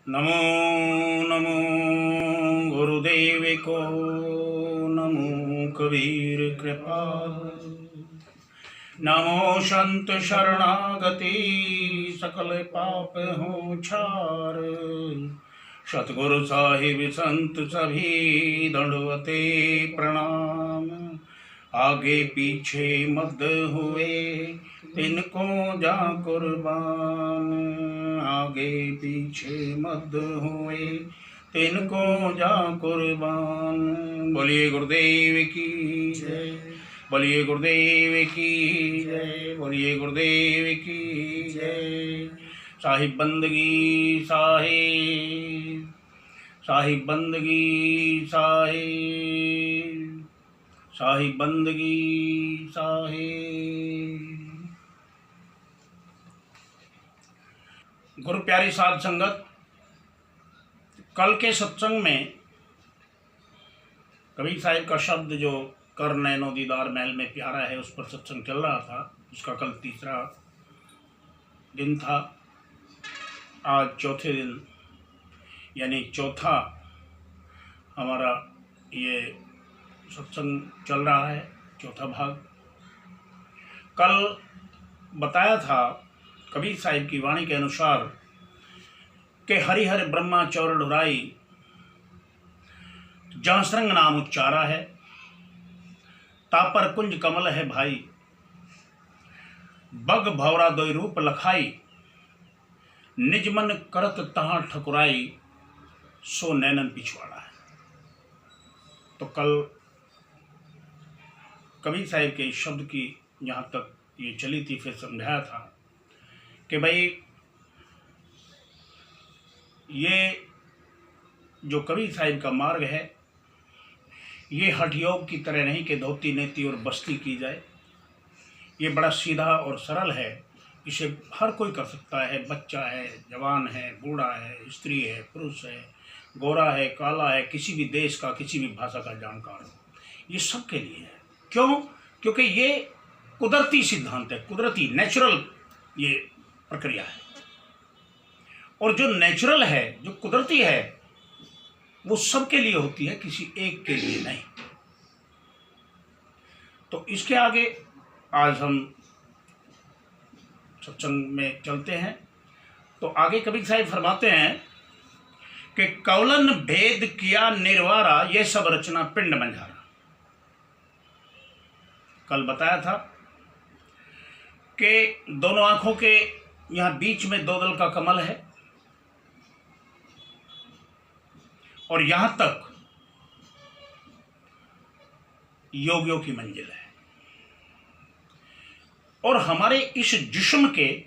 नमो नमो गुरुदेव को, नमो कबीर कृपाल, नमो संत शरणागति सकल पाप हो छार। सतगुरु साहिब संत सभी दंडवते प्रणाम। आगे पीछे मद हुए तिनको जा कुर्बान। आगे पीछे मद हुए तिनको जा कुर्बान। बोलिए गुरुदेव की जय, बोलिए गुरुदेव की जय, बोलिए गुरुदेव की जय। साहिब बंदगी साहिब, साहिब बंदगी साहिब, साहिब बंदगी साहिब। गुरु प्यारी साध संगत, कल के सत्संग में कबीर साहिब का शब्द जो कर नैनो दीदार महल में प्यारा है, उस पर सत्संग चल रहा था। उसका कल तीसरा दिन था। आज चौथे दिन यानी चौथा हमारा ये सत्संग चल रहा है, चौथा भाग। कल बताया था कबीर साहिब की वाणी के अनुसार कि हरिहर ब्रह्मा चौर ढुराई, जहाँ श्रृंग नाम उच्चारा है, तापर कुंज कमल है भाई, बग भौरा दोई रूप लखाई, निज मन करत तहाँ ठकुराई, सो नैनन पिछवाड़ा है। तो कल कबीर साहिब के शब्द की यहाँ तक ये चली थी, फिर समझाया था कि भाई ये जो कबीर साहिब का मार्ग है, ये हठ योग की तरह नहीं कि धोती नेती और बस्ती की जाए। ये बड़ा सीधा और सरल है, इसे हर कोई कर सकता है। बच्चा है, जवान है, बूढ़ा है, स्त्री है, पुरुष है, गोरा है, काला है, किसी भी देश का, किसी भी भाषा का जानकार हो, ये सबके लिए है। क्यों? क्योंकि ये कुदरती सिद्धांत है, कुदरती नेचुरल ये प्रक्रिया है। और जो नेचुरल है, जो कुदरती है, वो सबके लिए होती है, किसी एक के लिए नहीं। तो इसके आगे आज हम सत्संग में चलते हैं। तो आगे कबीर साहिब फरमाते हैं कि कौलन भेद किया निर्वारा, ये सब रचना पिंड बंजारा। कल बताया था कि दोनों आंखों के यहां बीच में दो दल का कमल है और यहां तक योगियों की मंजिल है। और हमारे इस जिस्म के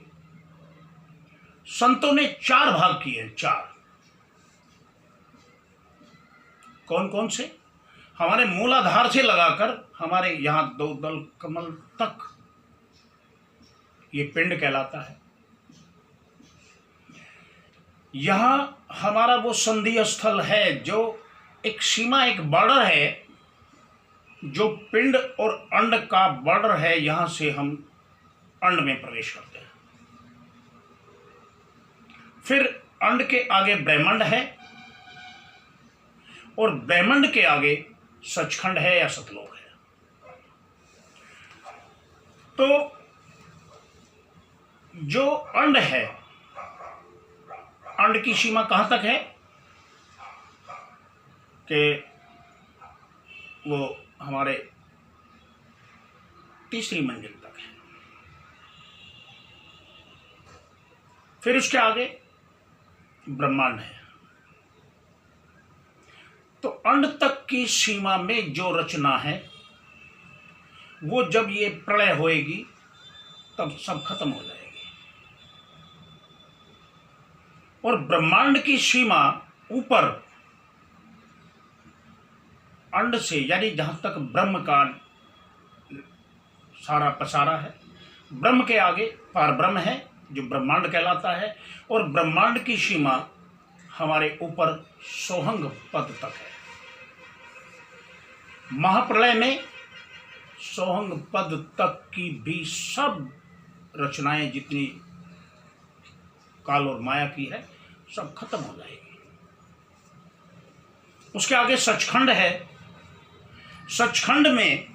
संतों ने चार भाग किए हैं। चार कौन कौन से? हमारे मूलाधार से लगाकर हमारे यहां दो दल कमल तक ये पिंड कहलाता है। यहां हमारा वो संधि स्थल है, जो एक सीमा, एक बॉर्डर है, जो पिंड और अंड का बॉर्डर है। यहां से हम अंड में प्रवेश करते हैं। फिर अंड के आगे ब्रह्मांड है और ब्रह्मांड के आगे सचखंड है या सतलोक है। तो जो अंड है, अंड की सीमा कहां तक है कि वो हमारे तीसरी मंजिल तक है। फिर उसके आगे ब्रह्मांड है। तो अंड तक की सीमा में जो रचना है, वो जब ये प्रलय होएगी तब सब खत्म हो जाएगी। और ब्रह्मांड की सीमा ऊपर अंड से, यानी जहां तक ब्रह्म का सारा पसारा है, ब्रह्म के आगे पार ब्रह्म है जो ब्रह्मांड कहलाता है। और ब्रह्मांड की सीमा हमारे ऊपर सोहंग पद तक है। महाप्रलय में सोहंग पद तक की भी सब रचनाएं जितनी काल और माया की है, सब खत्म हो जाएगी। उसके आगे सचखंड है। सचखंड में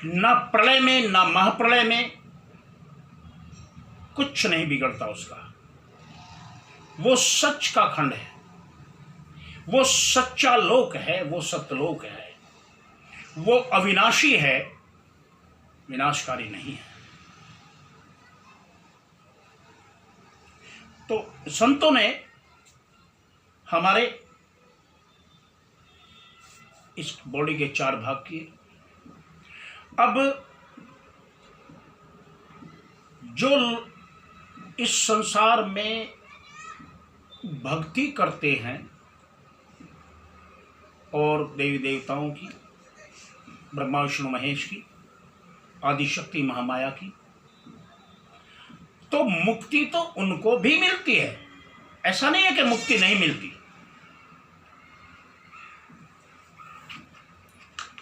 न प्रलय में न महाप्रलय में कुछ नहीं बिगड़ता उसका। वो सच का खंड है, वो सच्चा लोक है, वो सत्यलोक है, वो अविनाशी है, विनाशकारी नहीं है। तो संतों ने हमारे इस बॉडी के 4 भाग किए। अब जो इस संसार में भक्ति करते हैं और देवी देवताओं की, ब्रह्मा विष्णु महेश की, आदिशक्ति महामाया की, तो मुक्ति तो उनको भी मिलती है। ऐसा नहीं है कि मुक्ति नहीं मिलती,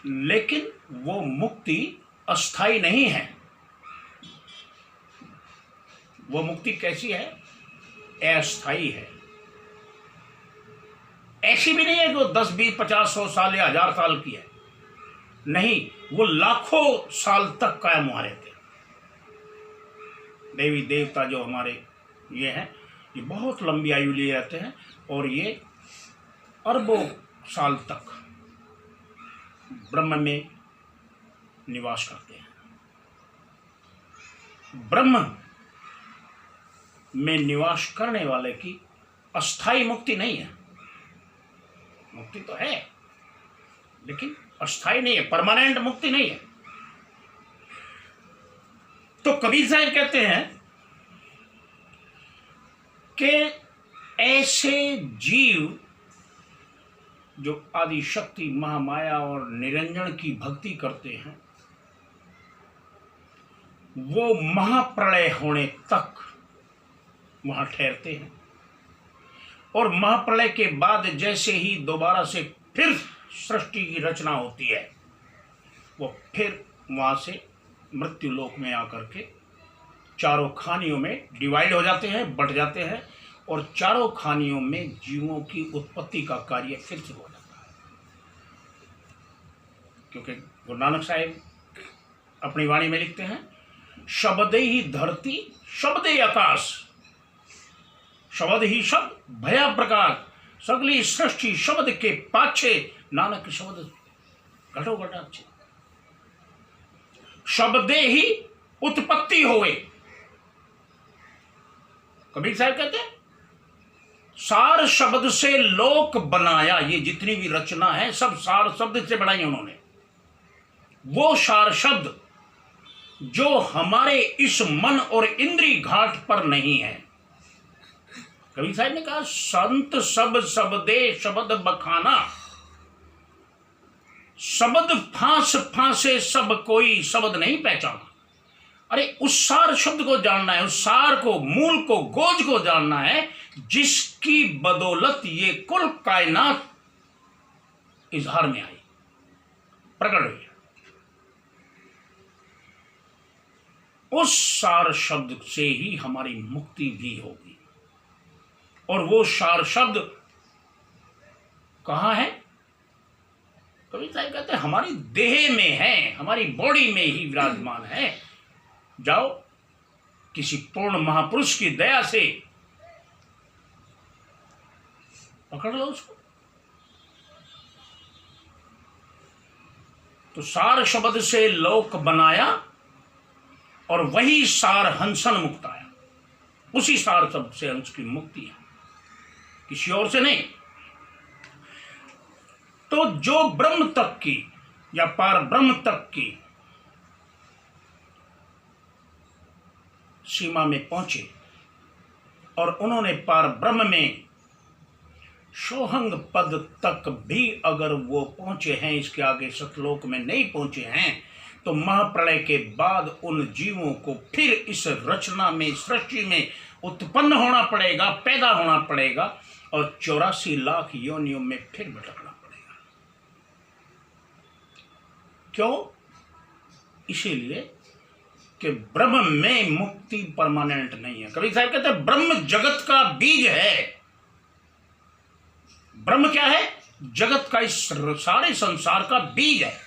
लेकिन वो मुक्ति अस्थाई नहीं है। वो मुक्ति कैसी है? अस्थाई है। ऐसी भी नहीं है कि वो 10, 20, 50, 100 साल या 1000 साल की है। नहीं, वो लाखों साल तक कायम हुआ रहते हैं। देवी देवता जो हमारे ये हैं, ये बहुत लंबी आयु लिए रहते हैं और ये अरबों साल तक ब्रह्म में निवास करते हैं। ब्रह्म में निवास करने वाले की अस्थाई मुक्ति नहीं है। मुक्ति तो है लेकिन अस्थाई नहीं है, परमानेंट मुक्ति नहीं है। तो कबीर साहब कहते हैं कि ऐसे जीव जो आदि शक्ति महामाया और निरंजन की भक्ति करते हैं, वो महाप्रलय होने तक वहां ठहरते हैं और महाप्रलय के बाद जैसे ही दोबारा से फिर सृष्टि की रचना होती है, वो फिर वहां से मृत्यु लोक में आकर के चारों खानियों में डिवाइड हो जाते हैं, बट जाते हैं और चारों खानियों में जीवों की उत्पत्ति का कार्य फिर से हो जाता है। क्योंकि गुरु नानक साहिब अपनी वाणी में लिखते हैं, शब्द ही धरती शब्द ही आकाश, शब्द ही शब्द भया प्रकाश, सगली सृष्टि शब्द के पाछे, नानक शब्द घटो घटाक्षे। शब्दे ही उत्पत्ति होवे। कबीर साहब कहते हैं सार शब्द से लोक बनाया। ये जितनी भी रचना है सब सार शब्द से बनाई उन्होंने। वो सार शब्द जो हमारे इस मन और इंद्री घाट पर नहीं है। कबीर साहब ने कहा संत सब शब्दे शब्द बखाना, शब्द फांस फांसे सब कोई शब्द नहीं पहचाना। अरे उस सार शब्द को जानना है, उस सार को, मूल को, गोज को जानना है जिसकी बदौलत ये कुल कायनात इजहार में आई, प्रकट हुई। उस सार शब्द से ही हमारी मुक्ति भी होगी। और वो सार शब्द कहां है? कबीर साहब कहते हैं हमारी देह में है, हमारी बॉडी में ही विराजमान है। जाओ किसी पूर्ण महापुरुष की दया से पकड़ लो उसको। तो सार शब्द से लोक बनाया और वही सार हंसन मुक्त आया। उसी सार शब्द से हंस की मुक्ति है, किसी और से नहीं। तो जो ब्रह्म तक की या पार ब्रह्म तक की सीमा में पहुंचे और उन्होंने पार ब्रह्म में सोहंग पद तक भी अगर वो पहुंचे हैं, इसके आगे सतलोक में नहीं पहुंचे हैं, तो महाप्रलय के बाद उन जीवों को फिर इस रचना में, सृष्टि में उत्पन्न होना पड़ेगा, पैदा होना पड़ेगा और 84 लाख योनियों में फिर भटकना पड़ेगा। क्यों? इसीलिए कि ब्रह्म में मुक्ति परमानेंट नहीं है। कबीर साहब कहते हैं ब्रह्म जगत का बीज है। ब्रह्म क्या है? जगत का, इस सारे संसार का बीज है।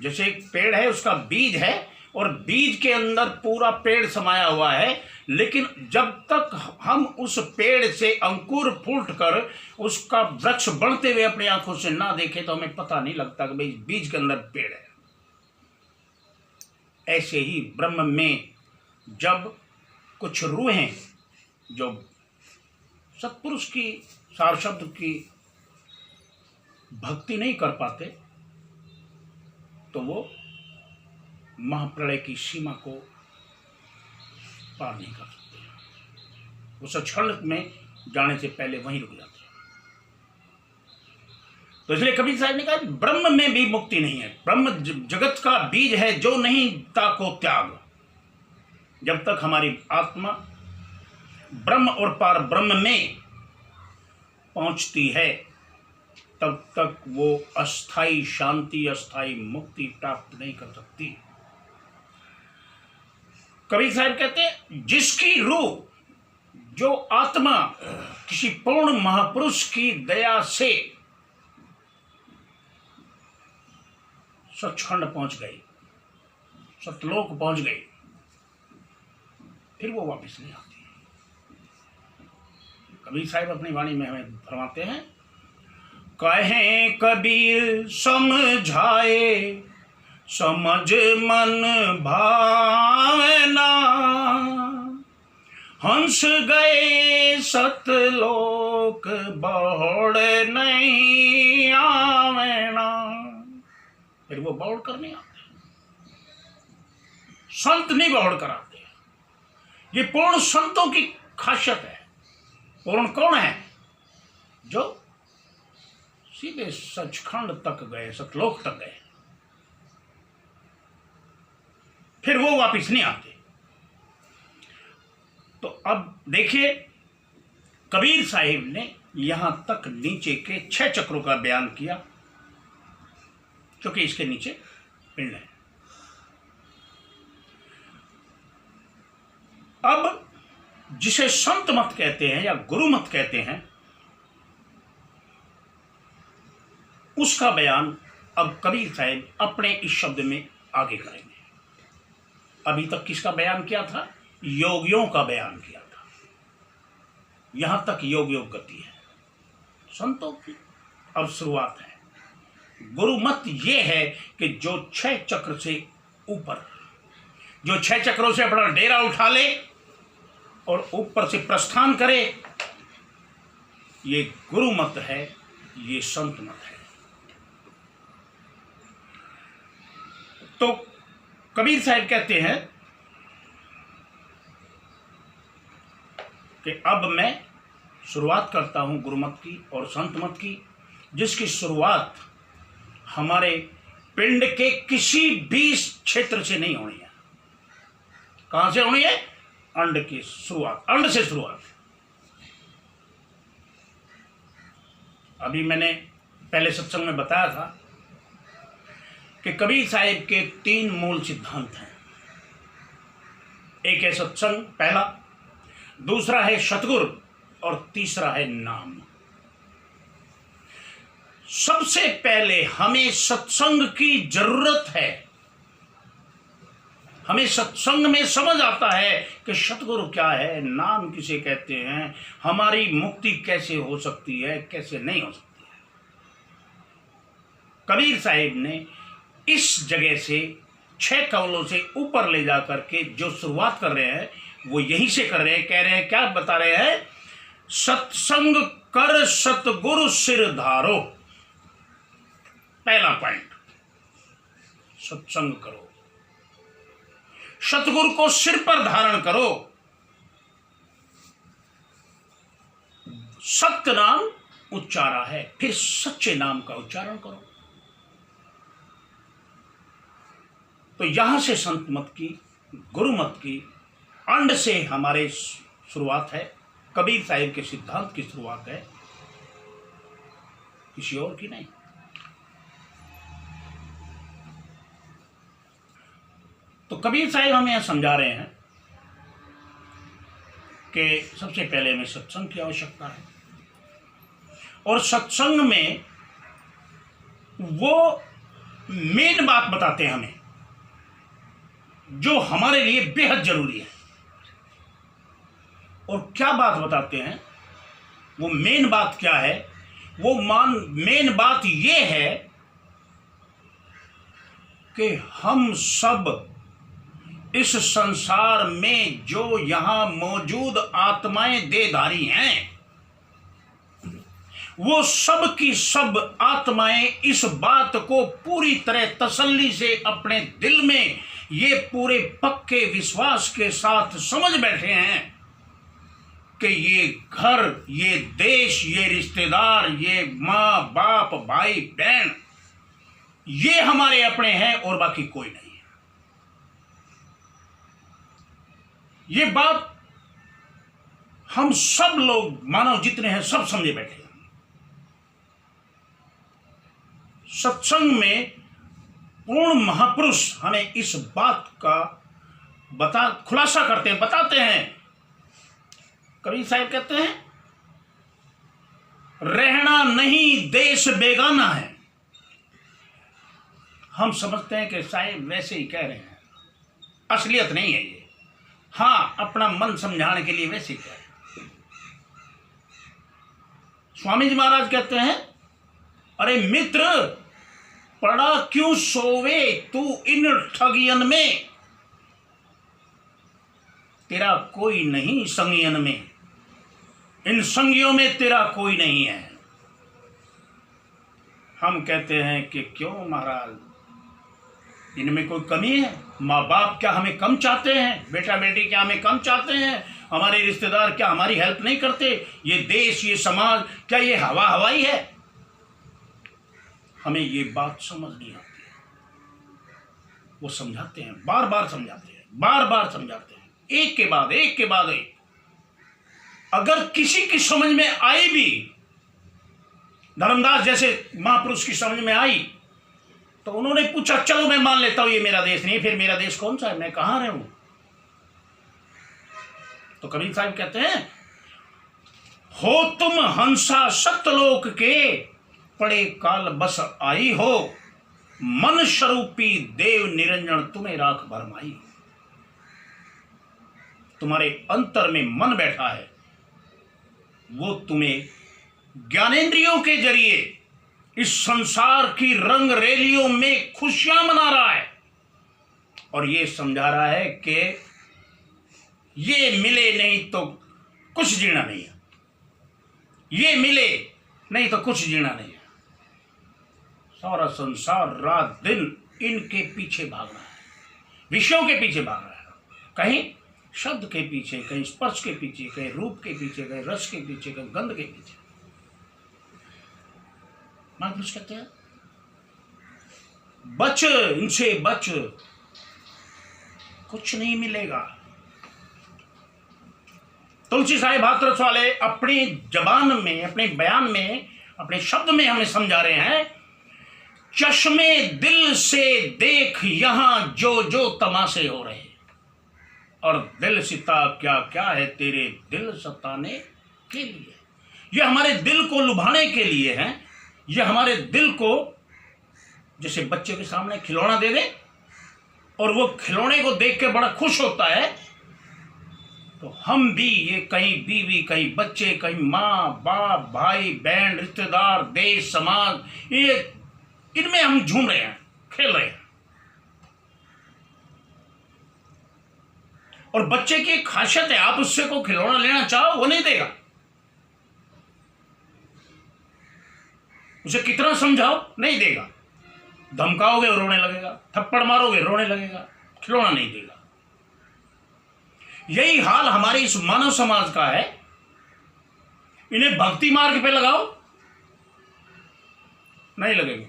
जैसे एक पेड़ है, उसका बीज है और बीज के अंदर पूरा पेड़ समाया हुआ है, लेकिन जब तक हम उस पेड़ से अंकुर फूट कर उसका वृक्ष बढ़ते हुए अपनी आंखों से ना देखें तो हमें पता नहीं लगता कि भाई बीज के अंदर पेड़ है। ऐसे ही ब्रह्म में जब कुछ रूहें जो सत्पुरुष की, सार शब्द की भक्ति नहीं कर पाते तो वो महाप्रलय की सीमा को पार नहीं कर सकते। वो सचखंड में जाने से पहले वहीं रुक जाते हैं। तो इसलिए कबीर साहब ने कहा ब्रह्म में भी मुक्ति नहीं है। ब्रह्म जगत का बीज है, जो नहीं ताको त्याग। जब तक हमारी आत्मा ब्रह्म और पार ब्रह्म में पहुंचती है तब तक वो अस्थाई शांति, अस्थाई मुक्ति प्राप्त नहीं कर सकती। कबीर साहब कहते हैं जिसकी रूह, जो आत्मा किसी पूर्ण महापुरुष की दया से सचखंड पहुंच गई, सतलोक पहुंच गई, फिर वो वापस नहीं आती। कबीर साहब अपनी वाणी में हमें फरमाते हैं, कहें कबीर समझाए समझ मन भावना, हंस गए सतलोक बहुड़ नहीं आवेना। फिर वो बहुड़ कर नहीं आते, संत नहीं बहुड़ कर आते। ये पूर्ण संतों की खासियत है। पूर्ण कौन है? जो सीधे सचखंड तक गए, सतलोक तक गए, फिर वो वापिस नहीं आते। तो अब देखिए कबीर साहिब ने यहां तक नीचे के 6 चक्रों का बयान किया, क्योंकि इसके नीचे पिंड है। अब जिसे संत मत कहते हैं या गुरु मत कहते हैं, उसका बयान अब कबीर साहब अपने इस शब्द में आगे करेंगे। अभी तक किसका बयान किया था? योगियों का बयान किया था। यहां तक योग गति है, संतों की अब शुरुआत है। गुरु मत ये है कि जो 6 चक्र से ऊपर, जो 6 चक्रों से अपना डेरा उठा ले और ऊपर से प्रस्थान करे, ये गुरु मत है, ये संत मत है। तो कबीर साहब कहते हैं कि अब मैं शुरुआत करता हूं गुरुमत की और संत मत की, जिसकी शुरुआत हमारे पिंड के किसी भी क्षेत्र से नहीं होनी है। कहां से होनी है? अंड की शुरुआत, अंड से शुरुआत। अभी मैंने पहले सत्संग में बताया था कि कबीर साहिब के 3 मूल सिद्धांत हैं। एक है सत्संग, पहला, दूसरा है सतगुरु और तीसरा है नाम। सबसे पहले हमें सत्संग की जरूरत है। हमें सत्संग में समझ आता है कि सतगुरु क्या है, नाम किसे कहते हैं, हमारी मुक्ति कैसे हो सकती है, कैसे नहीं हो सकती है। कबीर साहिब ने इस जगह से 6 कवलों से ऊपर ले जाकर के जो शुरुआत कर रहे हैं वो यहीं से कर रहे हैं। कह रहे हैं, क्या बता रहे हैं? सत्संग कर सतगुरु सिर धारो। पहला पॉइंट, सत्संग करो, सतगुरु को सिर पर धारण करो, सत्य नाम उच्चारा है, फिर सच्चे नाम का उच्चारण करो। तो यहां से संत मत की, गुरु मत की, अंड से हमारे शुरुआत है। कबीर साहिब के सिद्धांत की शुरुआत है, किसी और की नहीं। तो कबीर साहिब हमें यह समझा रहे हैं कि सबसे पहले हमें सत्संग की आवश्यकता है, और सत्संग में वो मेन बात बताते हैं हमें जो हमारे लिए बेहद जरूरी है। और क्या बात बताते हैं, वो मेन बात क्या है? वो मेन बात ये है कि हम सब इस संसार में जो यहां मौजूद आत्माएं देहधारी हैं, वो सब की सब आत्माएं इस बात को पूरी तरह तसल्ली से अपने दिल में ये पूरे पक्के विश्वास के साथ समझ बैठे हैं कि ये घर, ये देश, ये रिश्तेदार, ये माँ बाप, भाई बहन, ये हमारे अपने हैं और बाकी कोई नहीं है। ये बात हम सब लोग, मानव जितने हैं, सब समझे बैठे हैं। सत्संग में पूर्ण महापुरुष हमें इस बात का खुलासा करते हैं, बताते हैं। कबीर साहिब कहते हैं, रहना नहीं देश बेगाना है। हम समझते हैं कि साहिब वैसे ही कह रहे हैं, असलियत नहीं है ये। हाँ, अपना मन समझाने के लिए वैसे ही कह रहे हैं। स्वामी जी महाराज कहते हैं, अरे मित्र, पड़ा क्यों सोवे तू इन ठगियन में, तेरा कोई नहीं संगियन में, इन संगियों में तेरा कोई नहीं है। हम कहते हैं कि क्यों महाराज, इनमें कोई कमी है? माँ बाप क्या हमें कम चाहते हैं? बेटा बेटी क्या हमें कम चाहते हैं? हमारे रिश्तेदार क्या हमारी हेल्प नहीं करते? ये देश, ये समाज, क्या ये हवा हवाई है? हमें ये बात समझ नहीं आती है। वो समझाते हैं, बार बार समझाते हैं, बार बार समझाते हैं, एक के बाद एक। अगर किसी की समझ में आई भी, धर्मदास जैसे महापुरुष की समझ में आई, तो उन्होंने पूछा, चलो मैं मान लेता हूं ये मेरा देश नहीं, फिर मेरा देश कौन सा है, मैं कहां रहूं? तो कबीर साहब कहते हैं, हो तुम हंसा सत्यलोक के, पड़े काल बस आई हो, मन स्वरूपी देव निरंजन तुम्हें राख भरमाई। तुम्हारे अंतर में मन बैठा है, वो तुम्हें ज्ञानेंद्रियों के जरिए इस संसार की रंग रैलियों में खुशियां मना रहा है, और ये समझा रहा है कि ये मिले नहीं तो कुछ जीना नहीं है, ये मिले नहीं तो कुछ जीना नहीं है। सारा संसार रात दिन इनके पीछे भाग रहा है, विषयों के पीछे भाग रहा है, कहीं शब्द के पीछे, कहीं स्पर्श के पीछे, कहीं रूप के पीछे, कहीं रस के पीछे, कहीं गंध के पीछे। महापुरुष कहते हैं, बच, इनसे बच, कुछ नहीं मिलेगा। तुलसी साहिब हाथरस वाले अपनी जबान में, अपने बयान में, अपने शब्द में हमें समझा रहे हैं, चश्मे दिल से देख यहां जो जो तमाशे हो रहे, और दिल सिता क्या क्या है तेरे दिल सताने के लिए। ये हमारे दिल को लुभाने के लिए है। ये हमारे दिल को, जैसे बच्चे के सामने खिलौना दे दे और वो खिलौने को देख के बड़ा खुश होता है, तो हम भी, ये कहीं बीवी, कहीं बच्चे, कहीं माँ बाप, भाई बहन, रिश्तेदार, देश, समाज, ये इनमें हम झूम रहे हैं, खेल रहे हैं। और बच्चे की एक खासियत है, आप उससे को खिलौना लेना चाहो वो नहीं देगा। उसे कितना समझाओ नहीं देगा, धमकाओगे रोने लगेगा, थप्पड़ मारोगे रोने लगेगा, खिलौना नहीं देगा। यही हाल हमारे इस मानव समाज का है। इन्हें भक्ति मार्ग पे लगाओ, नहीं लगेंगे।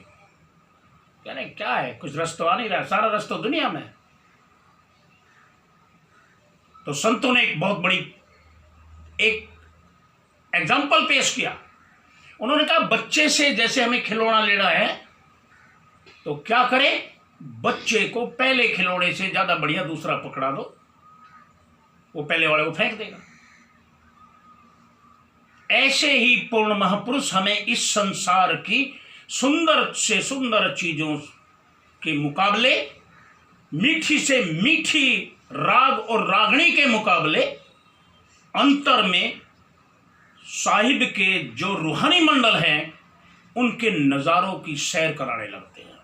यानी क्या है, कुछ रस तो आ नहीं रहा, सारा रस तो दुनिया में है। तो संतों ने एक बहुत बड़ी एक एग्जाम्पल पेश किया। उन्होंने कहा, बच्चे से जैसे हमें खिलौना लेना है तो क्या करें, बच्चे को पहले खिलौने से ज्यादा बढ़िया दूसरा पकड़ा दो, वो पहले वाले को फेंक देगा। ऐसे ही पूर्ण महापुरुष हमें इस संसार की सुंदर से सुंदर चीजों के मुकाबले, मीठी से मीठी राग और रागणी के मुकाबले अंतर में साहिब के जो रूहानी मंडल हैं उनके नजारों की सैर कराने लगते हैं।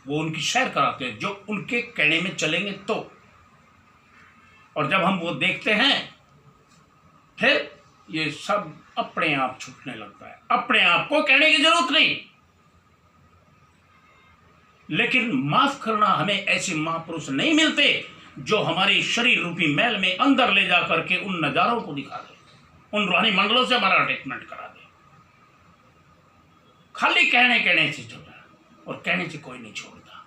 वो उनकी सैर कराते हैं जो उनके कहने में चलेंगे तो। और जब हम वो देखते हैं फिर ये सब अपने आप छूटने लगता है, अपने आप को कहने की जरूरत नहीं। लेकिन माफ करना, हमें ऐसे महापुरुष नहीं मिलते जो हमारे शरीर रूपी मैल में अंदर ले जा करके उन नजारों को दिखा दे, उन रूहानी मंडलों से हमारा अटैचमेंट करा दे। खाली कहने से चल रहा है और कहने से कोई नहीं छोड़ता।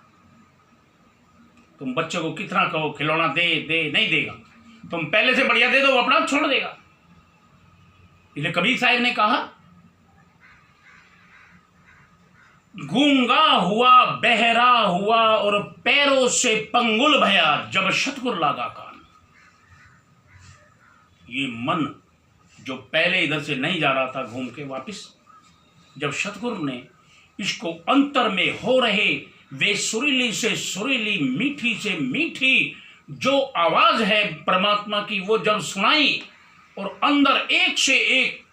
तुम बच्चे को कितना कहो खिलौना दे दे, नहीं देगा। तुम पहले से बढ़िया दे दो, वो अपना आप छोड़ देगा। इसलिए कबीर साहब ने कहा, गूंगा हुआ, बहरा हुआ और पैरों से पंगुल भया जब सतगुरु लागा कान। ये मन जो पहले इधर से नहीं जा रहा था घूम के वापिस, जब सतगुरु ने इसको अंतर में हो रहे वे सुरीली से सुरीली, मीठी से मीठी जो आवाज है परमात्मा की, वो जब सुनाई और अंदर एक से एक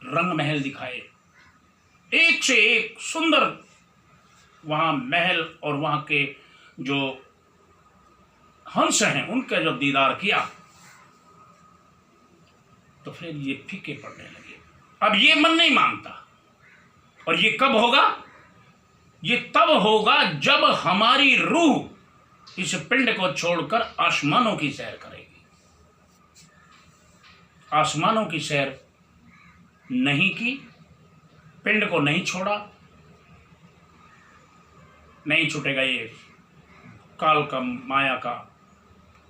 रंग महल दिखाए, एक से एक सुंदर वहां महल और वहां के जो हंस हैं उनका जब दीदार किया तो फिर ये फीके पड़ने लगे। अब ये मन नहीं मानता। और ये कब होगा? ये तब होगा जब हमारी रूह इस पिंड को छोड़कर आसमानों की सैर करेगी। आसमानों की सैर नहीं की, पिंड को नहीं छोड़ा, नहीं छूटेगा। ये काल का, माया का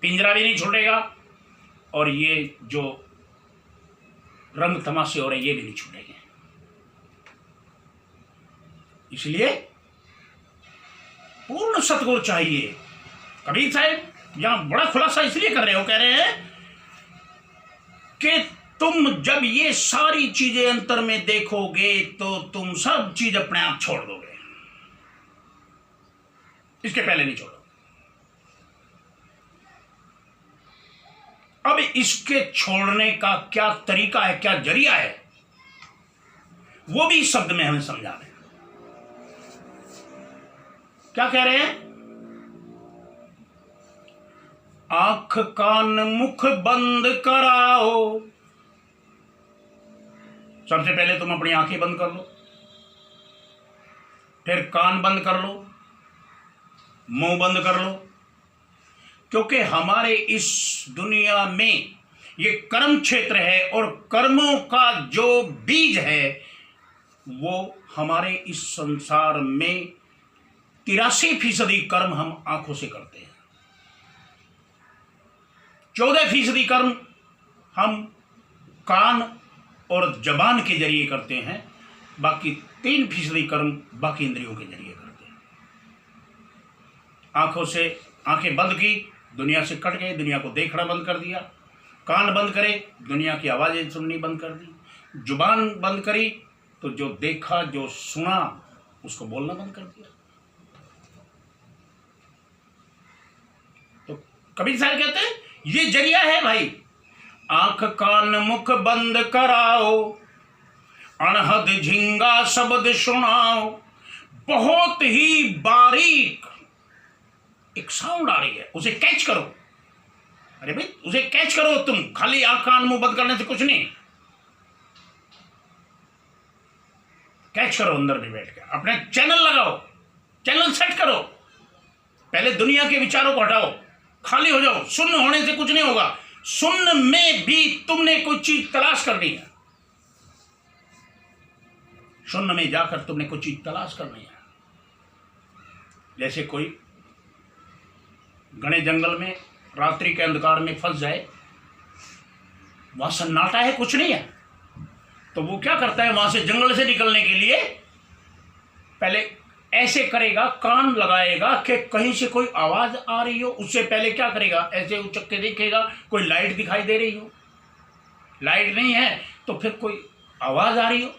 पिंजरा भी नहीं छूटेगा और ये जो रंग तमाशे हो रहे ये भी नहीं छूटेंगे। इसलिए पूर्ण सतगुरु चाहिए। कबीर साहब यहां बड़ा खुलासा इसलिए कर रहे हो, कह रहे हैं कि तुम जब ये सारी चीजें अंतर में देखोगे तो तुम सब चीज अपने आप छोड़ दोगे, इसके पहले नहीं छोड़ो। अब इसके छोड़ने का क्या तरीका है, क्या जरिया है, वो भी शब्द में हमें समझा रहे हैं। क्या कह रहे हैं? आंख कान मुख बंद कराओ। सबसे पहले तुम अपनी आंखें बंद कर लो, फिर कान बंद कर लो, मुंह बंद कर लो, क्योंकि हमारे इस दुनिया में ये कर्म क्षेत्र है और कर्मों का जो बीज है वो हमारे इस संसार में 83% कर्म हम आंखों से करते हैं, 14% कर्म हम कान और जबान के जरिए करते हैं, बाकी 3% कर्म बाकी इंद्रियों के जरिए करते हैं। आंखों से आंखें बंद की, दुनिया से कट गए, दुनिया को देखना बंद कर दिया। कान बंद करे, दुनिया की आवाजें सुननी बंद कर दी। जुबान बंद करी तो जो देखा जो सुना उसको बोलना बंद कर दिया। तो कबीर साहब कहते हैं ये जरिया है भाई। आंख कान मुख बंद कराओ, अनहद झिंगा शब्द सुनाओ। बहुत ही बारीक एक साउंड आ रही है, उसे कैच करो। अरे भाई उसे कैच करो, तुम खाली आंख कान मुंह बंद करने से कुछ नहीं। कैच करो, अंदर में बैठ के अपने चैनल लगाओ, चैनल सेट करो। पहले दुनिया के विचारों को हटाओ, खाली हो जाओ। शून्य होने से कुछ नहीं होगा। शून्य में भी तुमने कोई चीज तलाश करनी है, शून्य में जाकर तुमने कोई चीज तलाश करनी है। जैसे कोई घने जंगल में रात्रि के अंधकार में फंस जाए, वहां सन्नाटा है, कुछ नहीं है, तो वो क्या करता है, वहां से जंगल से निकलने के लिए पहले ऐसे करेगा, कान लगाएगा कि कहीं से कोई आवाज आ रही हो। उससे पहले क्या करेगा, ऐसे उचक के देखेगा कोई लाइट दिखाई दे रही हो। लाइट नहीं है तो फिर कोई आवाज आ रही हो,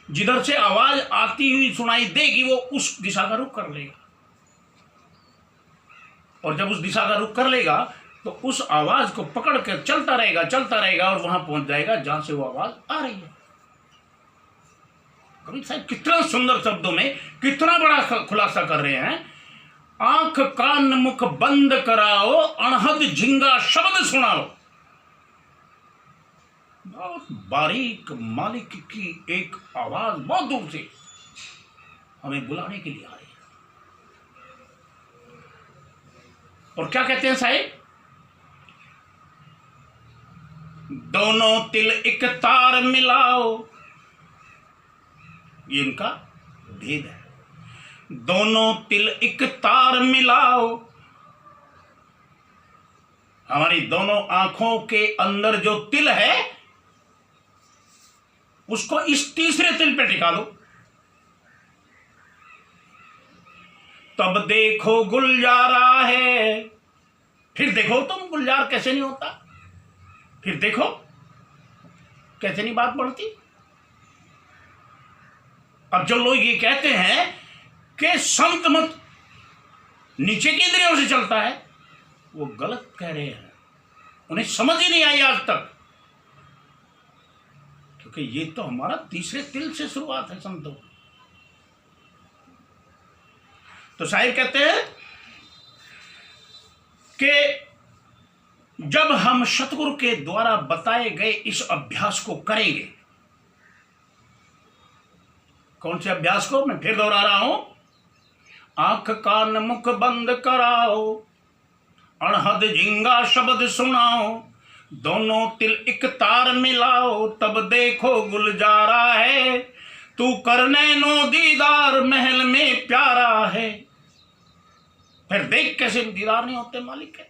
जिधर से आवाज आती हुई सुनाई देगी वो उस दिशा का रुख कर लेगा। और जब उस दिशा का रुख कर लेगा तो उस आवाज को पकड़ कर चलता रहेगा और वहां पहुंच जाएगा जहां से वो आवाज आ रही है। कबीर साहब कितना सुंदर शब्दों में कितना बड़ा खुलासा कर रहे हैं। आंख कान मुख बंद कराओ, अनहद झिंगा शब्द सुनाओ। बहुत बारीक मालिक की एक आवाज बहुत दूर से हमें बुलाने के लिए आ रही है। और क्या कहते हैं साहिब, दोनों तिल एक तार मिलाओ। ये इनका भेद है। दोनों तिल एक तार मिलाओ। हमारी दोनों आंखों के अंदर जो तिल है उसको इस तीसरे तिल पे टिका लो, तब देखो गुलजारा है। फिर देखो तुम गुलजार कैसे नहीं होता, फिर देखो कैसे नहीं बात बढ़ती। अब जो लोग ये कहते हैं कि संत मत नीचे की इंद्रियों से चलता है, वो गलत कह रहे हैं। उन्हें समझ ही नहीं आई आज तक, क्योंकि ये तो हमारा तीसरे तिल से शुरुआत है संतों। तो शायर कहते हैं कि जब हम सतगुरु के द्वारा बताए गए इस अभ्यास को करेंगे, कौन से अभ्यास को, मैं फिर दोहरा रहा हूं, आंख कान मुख बंद कराओ, अनहद झिंगा शब्द सुनाओ, दोनों तिल एक तार मिलाओ, तब देखो गुलजारा है, तू करने नो दीदार महल में प्यारा है। फिर देख कैसे दीदार नहीं होते मालिक है।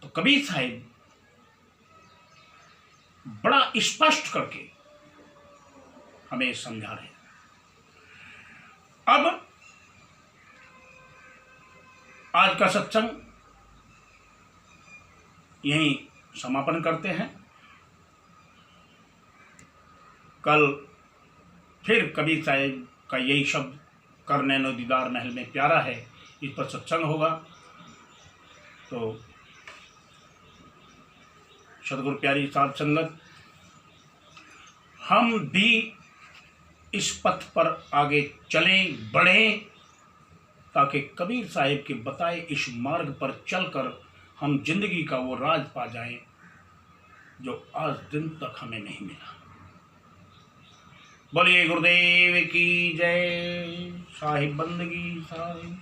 तो कबीर साहिब बड़ा स्पष्ट करके हमें समझा रहे हैं। अब आज का सत्संग यहीं समापन करते हैं। कल फिर कबीर साहिब का यही शब्द, करने नो दीदार महल में प्यारा है, इस पर सत्संग होगा। तो सतगुरु प्यारी साध संगत, हम भी इस पथ पर आगे चलें, बढ़ें, ताकि कबीर साहिब के बताए इस मार्ग पर चलकर हम जिंदगी का वो राज पा जाएं जो आज दिन तक हमें नहीं मिला। बोलिए गुरुदेव की जय। साहिब बंदगी साहिब।